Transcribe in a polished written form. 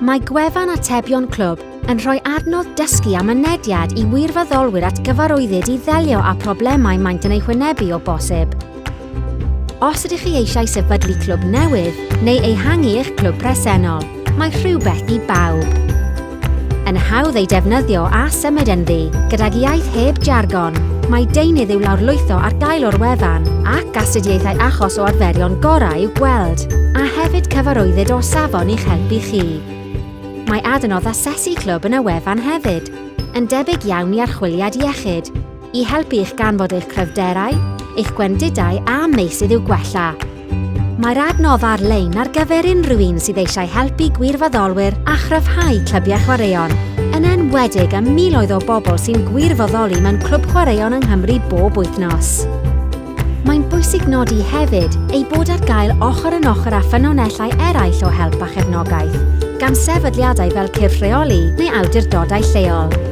Mae gwefan atebion clwb yn rhoi adnodd dysgu am mynediad i wirfoddolwyr at gyfarwyddyd i ddelio â problemau maent yn eu hwynebu o bosib. Os ydych chi eisiau sefydlu clwb newydd neu ehangu eich clwb presennol, mae rhywbeth i bawb. Yn hawdd ei defnyddio a symud ynddi, gydag iaith heb jargon, mae deunydd i'w lawrlwytho ar gael o'r wefan ac astudiaethau achos o arferion gorau i'w gweld, a hefyd cyfarwyddyd o safon i'ch helpu chi. Mae adnodd asesu clwb yn y wefan hefyd, yn debyg iawn i archwiliad iechyd, i helpu eich ganfod eich cryfderau, eich gwendidau a meysydd i'w gwella. Mae'r adnodd ar-lein ar gyfer unrhyw un sydd eisiau helpu gwirfoddolwyr a chryfhau clybiau chwaraeon, yn enwedig ym miloedd o bobl sy'n gwirfoddoli mewn clwb chwaraeon yng Nghymru bob wythnos. Mae'n bwysig nodi hefyd ei bod ar gael ochr yn ochr â ffynonellau eraill o help a chefnogaeth, gan sefydliadau fel cyrff rheoli neu awdurdodau lleol.